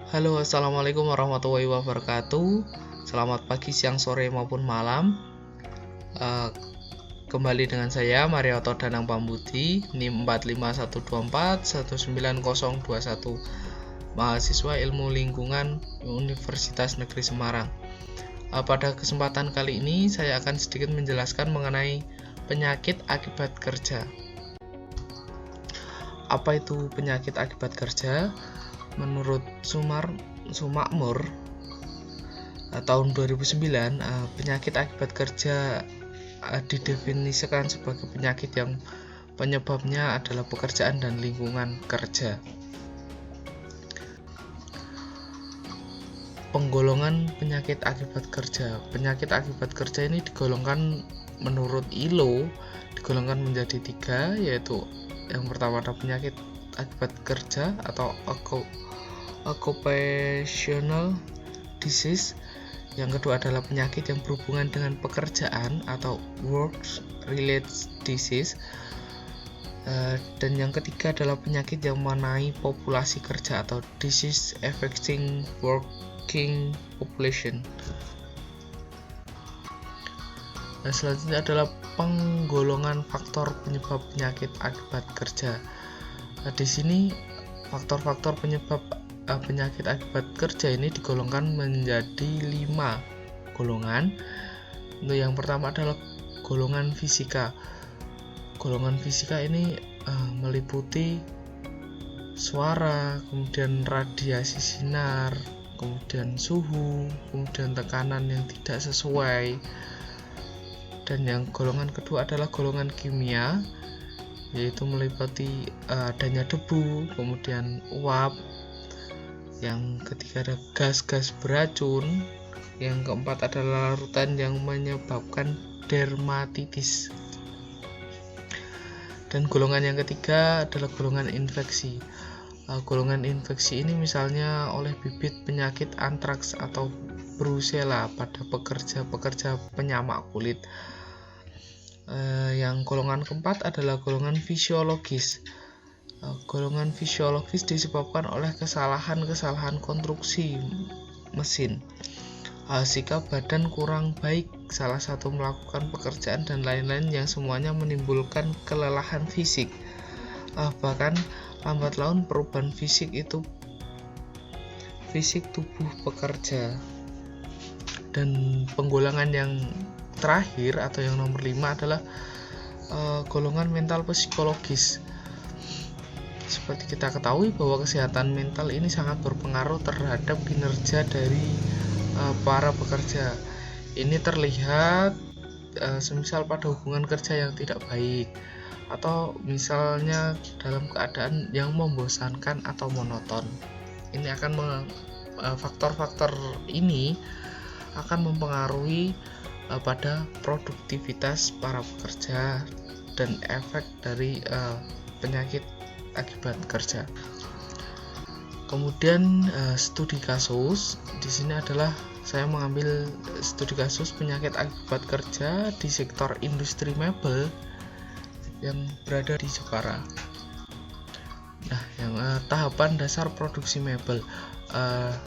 Halo, assalamualaikum warahmatullahi wabarakatuh. Selamat pagi, siang, sore maupun malam. Kembali dengan saya Marioto Danang Pambudi, NIM 4512419021, mahasiswa Ilmu Lingkungan Universitas Negeri Semarang. Pada kesempatan kali ini saya akan sedikit menjelaskan mengenai penyakit akibat kerja. Apa itu penyakit akibat kerja? Menurut Sumakmur tahun 2009, penyakit akibat kerja didefinisikan sebagai penyakit yang penyebabnya adalah pekerjaan dan lingkungan kerja. Penggolongan penyakit akibat kerja. Penyakit akibat kerja ini digolongkan menurut ILO digolongkan menjadi 3, yaitu yang pertama ada penyakit akibat kerja atau occupational disease. Yang kedua adalah penyakit yang berhubungan dengan pekerjaan atau work related disease. Dan yang ketiga adalah penyakit yang mengenai populasi kerja atau disease affecting working population. Selanjutnya adalah penggolongan faktor penyebab penyakit akibat kerja. Di sini faktor-faktor penyebab penyakit akibat kerja ini digolongkan menjadi 5 golongan. Untuk yang pertama adalah golongan fisika. Golongan fisika ini meliputi suara, kemudian radiasi sinar, kemudian suhu, kemudian tekanan yang tidak sesuai. Dan yang golongan kedua adalah golongan kimia, yaitu meliputi adanya debu, kemudian uap. Yang ketiga ada gas-gas beracun. Yang keempat adalah larutan yang menyebabkan dermatitis. Dan golongan yang ketiga adalah golongan infeksi. Golongan infeksi ini misalnya oleh bibit penyakit antraks atau brucella pada pekerja penyamak kulit. Yang golongan keempat adalah golongan fisiologis. Golongan fisiologis disebabkan oleh kesalahan konstruksi mesin, sikap badan kurang baik salah satu melakukan pekerjaan, dan lain-lain yang semuanya menimbulkan kelelahan fisik. Bahkan lambat laun perubahan fisik tubuh pekerja. Dan penggolongan yang terakhir atau yang nomor 5 adalah golongan mental psikologis. Seperti kita ketahui bahwa kesehatan mental ini sangat berpengaruh terhadap kinerja dari para pekerja. Ini terlihat semisal pada hubungan kerja yang tidak baik, atau misalnya dalam keadaan yang membosankan atau monoton. Ini akan faktor-faktor ini akan mempengaruhi pada produktivitas para pekerja dan efek dari penyakit akibat kerja. Kemudian studi kasus. Di sini adalah saya mengambil studi kasus penyakit akibat kerja di sektor industri mebel yang berada di Jepara. Nah, yang tahapan dasar produksi mebel.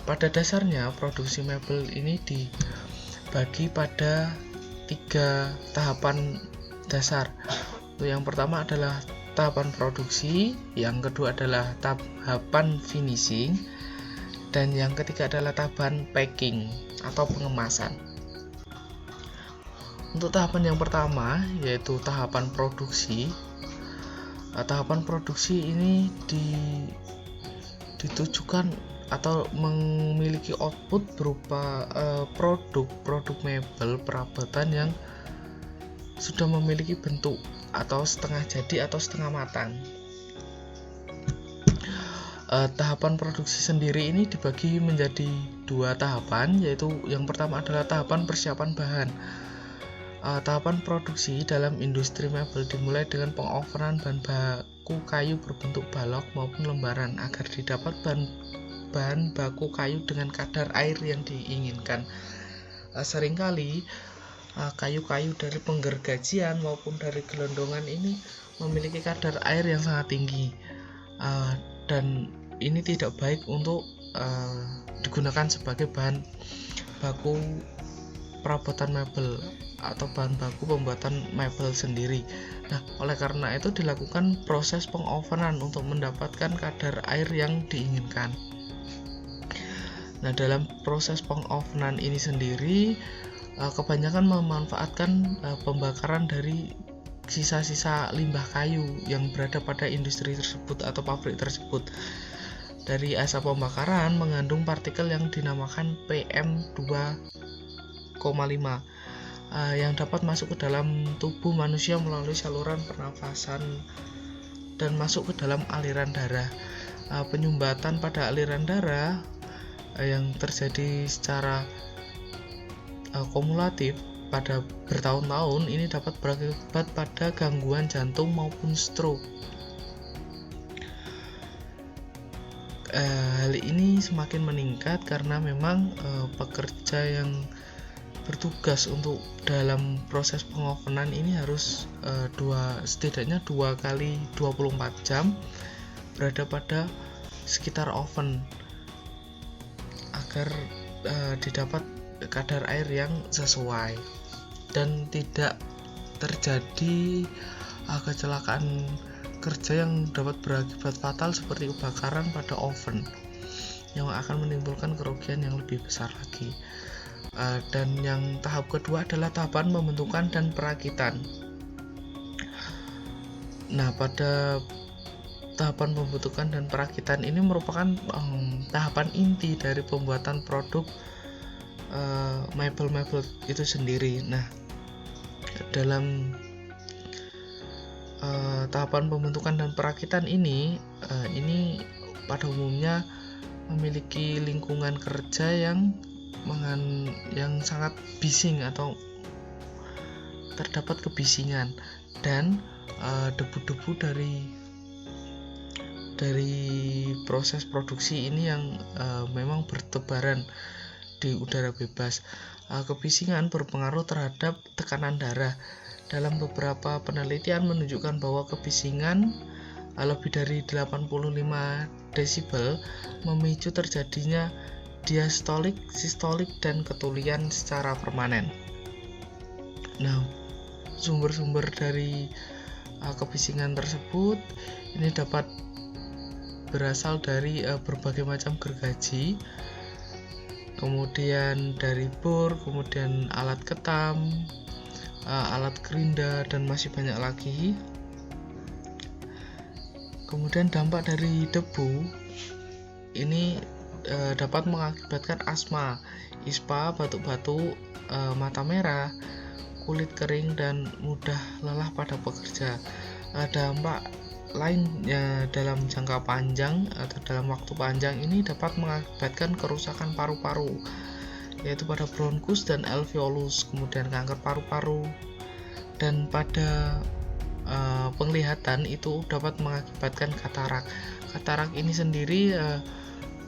Pada dasarnya produksi mebel ini dibagi pada 3 tahapan dasar. Yang pertama adalah tahapan produksi, yang kedua adalah tahapan finishing, dan yang ketiga adalah tahapan packing atau pengemasan. Untuk tahapan yang pertama, yaitu tahapan produksi. Tahapan produksi ini ditujukan atau memiliki output berupa produk mebel perabotan yang sudah memiliki bentuk atau setengah jadi atau setengah matang. Tahapan produksi sendiri ini dibagi menjadi 2 tahapan, yaitu yang pertama adalah tahapan persiapan bahan. Tahapan produksi dalam industri mebel dimulai dengan pengoveran bahan baku kayu berbentuk balok maupun lembaran agar didapat bahan baku kayu dengan kadar air yang diinginkan. Seringkali kayu-kayu dari penggergajian maupun dari gelondongan ini memiliki kadar air yang sangat tinggi, dan ini tidak baik untuk digunakan sebagai bahan baku perabotan mebel atau bahan baku pembuatan mebel sendiri. Nah, oleh karena itu dilakukan proses pengovenan untuk mendapatkan kadar air yang diinginkan. Nah, dalam proses pengovenan ini sendiri kebanyakan memanfaatkan pembakaran dari sisa-sisa limbah kayu yang berada pada industri tersebut atau pabrik tersebut. Dari asap pembakaran mengandung partikel yang dinamakan PM2,5 yang dapat masuk ke dalam tubuh manusia melalui saluran pernafasan dan masuk ke dalam aliran darah. Penyumbatan pada aliran darah yang terjadi secara kumulatif pada bertahun-tahun ini dapat berakibat pada gangguan jantung maupun stroke. Hal ini semakin meningkat karena memang pekerja yang bertugas untuk dalam proses pengovenan ini harus setidaknya 2 kali 24 jam berada pada sekitar oven agar didapat kadar air yang sesuai dan tidak terjadi kecelakaan kerja yang dapat berakibat fatal seperti kebakaran pada oven yang akan menimbulkan kerugian yang lebih besar lagi. Dan yang tahap kedua adalah tahapan pembentukan dan perakitan. Nah, pada tahapan pembentukan dan perakitan ini merupakan tahapan inti dari pembuatan produk mebel-mebel itu sendiri. Nah, dalam tahapan pembentukan dan perakitan ini pada umumnya memiliki lingkungan kerja yang sangat bising atau terdapat kebisingan dan debu-debu dari proses produksi ini yang memang bertebaran di udara bebas. Kebisingan berpengaruh terhadap tekanan darah. Dalam beberapa penelitian menunjukkan bahwa kebisingan lebih dari 85 desibel memicu terjadinya diastolik, sistolik, dan ketulian secara permanen. Nah, sumber-sumber dari kebisingan tersebut ini dapat berasal dari berbagai macam gergaji, kemudian dari bor, kemudian alat ketam, alat gerinda, dan masih banyak lagi. Kemudian dampak dari debu ini dapat mengakibatkan asma, ispa, batuk-batuk, mata merah, kulit kering, dan mudah lelah pada pekerja. Dampak lainnya dalam jangka panjang atau dalam waktu panjang ini dapat mengakibatkan kerusakan paru-paru, yaitu pada bronkus dan alveolus, kemudian kanker paru-paru, dan pada penglihatan itu dapat mengakibatkan katarak. Katarak ini sendiri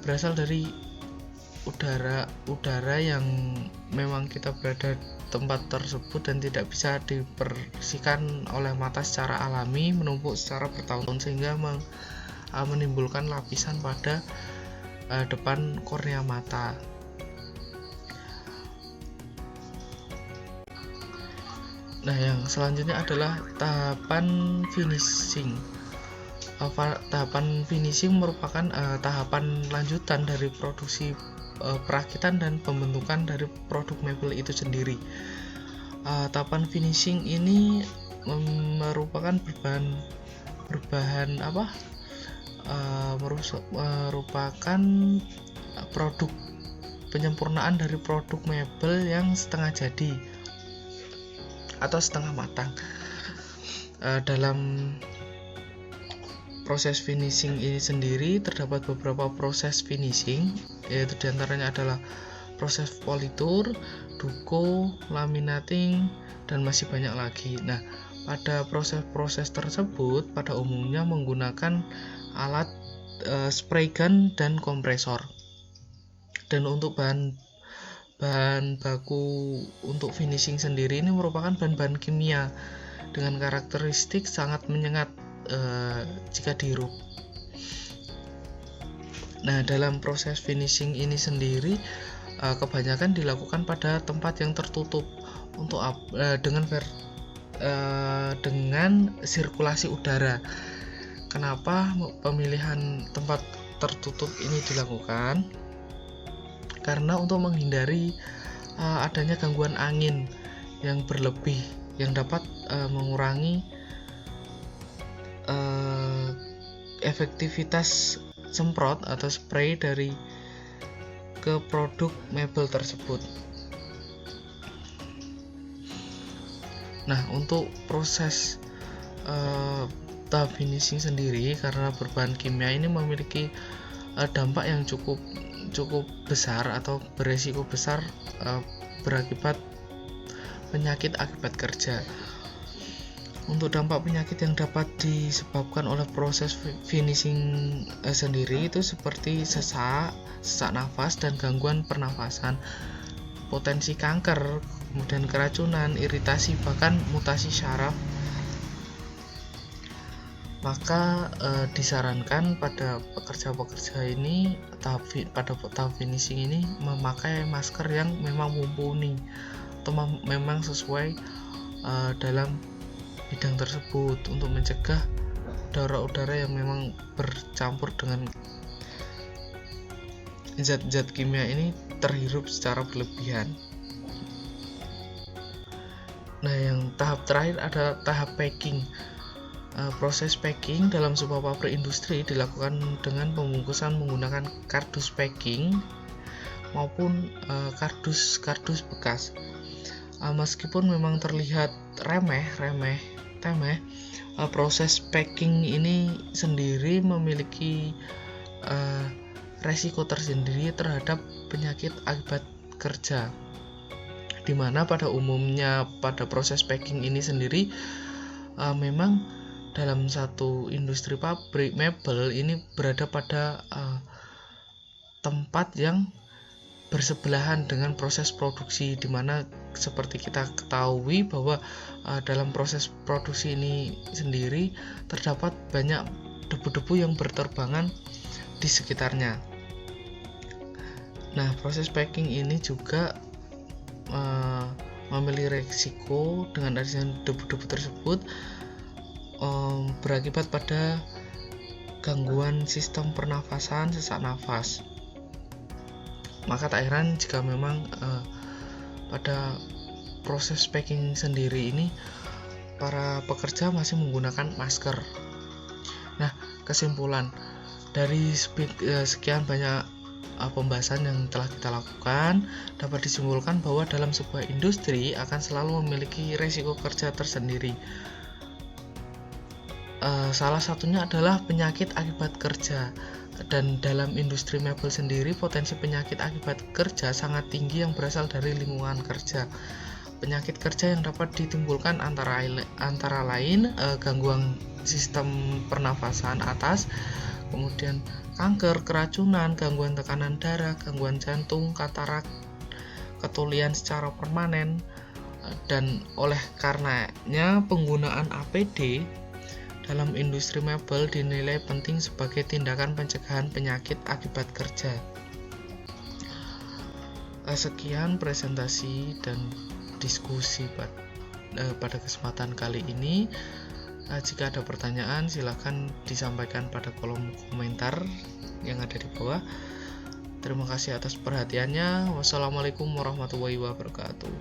berasal dari udara yang memang kita berada di tempat tersebut dan tidak bisa dibersihkan oleh mata secara alami, menumpuk secara bertahun-tahun sehingga menimbulkan lapisan pada depan kornea mata. Nah, yang selanjutnya adalah tahapan finishing. Tahapan finishing merupakan tahapan lanjutan dari produksi perakitan dan pembentukan dari produk mebel itu sendiri. Tahapan finishing ini merupakan merupakan produk penyempurnaan dari produk mebel yang setengah jadi atau setengah matang. Dalam proses finishing ini sendiri terdapat beberapa proses finishing, yaitu diantaranya adalah proses politur, duko, laminating, dan masih banyak lagi. Nah, pada proses-proses tersebut pada umumnya menggunakan alat spray gun dan kompresor. Dan untuk bahan baku untuk finishing sendiri ini merupakan bahan-bahan kimia dengan karakteristik sangat menyengat jika dihirup. Nah, dalam proses finishing ini sendiri kebanyakan dilakukan pada tempat yang tertutup dengan sirkulasi udara. Kenapa pemilihan tempat tertutup ini dilakukan? Karena untuk menghindari adanya gangguan angin yang berlebih yang dapat mengurangi efektivitas semprot atau spray ke produk mebel tersebut. Nah, untuk proses tahap finishing sendiri, karena berbahan kimia ini memiliki dampak yang cukup besar atau beresiko besar berakibat penyakit akibat kerja. Untuk dampak penyakit yang dapat disebabkan oleh proses finishing sendiri itu seperti sesak nafas dan gangguan pernafasan, potensi kanker, kemudian keracunan, iritasi, bahkan mutasi syaraf. Maka disarankan pada pekerja-pekerja ini pada tahap finishing ini memakai masker yang memang mumpuni atau memang sesuai dalam bidang tersebut untuk mencegah udara-udara yang memang bercampur dengan zat-zat kimia ini terhirup secara berlebihan. Nah, yang tahap terakhir ada tahap packing. Proses packing dalam sebuah pabrik industri dilakukan dengan pembungkusan menggunakan kardus packing maupun kardus bekas. Meskipun memang terlihat remeh, proses packing ini sendiri memiliki resiko tersendiri terhadap penyakit akibat kerja, dimana pada umumnya pada proses packing ini sendiri memang dalam satu industri pabrik mebel ini berada pada tempat yang bersebelahan dengan proses produksi, dimana seperti kita ketahui bahwa dalam proses produksi ini sendiri terdapat banyak debu-debu yang berterbangan di sekitarnya. Nah, proses packing ini juga memiliki resiko dengan adanya debu-debu tersebut berakibat pada gangguan sistem pernafasan, sesak nafas. Maka tak heran jika memang pada proses packing sendiri ini para pekerja masih menggunakan masker. Nah, kesimpulan dari sekian banyak pembahasan yang telah kita lakukan dapat disimpulkan bahwa dalam sebuah industri akan selalu memiliki resiko kerja tersendiri. Salah satunya adalah penyakit akibat kerja. Dan dalam industri mebel sendiri potensi penyakit akibat kerja sangat tinggi yang berasal dari lingkungan kerja. Penyakit kerja yang dapat ditimbulkan antara lain gangguan sistem pernafasan atas, kemudian kanker, keracunan, gangguan tekanan darah, gangguan jantung, katarak, ketulian secara permanen, dan oleh karenanya penggunaan APD dalam industri mebel dinilai penting sebagai tindakan pencegahan penyakit akibat kerja. Sekian presentasi dan diskusi pada kesempatan kali ini. Jika ada pertanyaan silakan disampaikan pada kolom komentar yang ada di bawah. Terima kasih atas perhatiannya. Wassalamualaikum warahmatullahi wabarakatuh.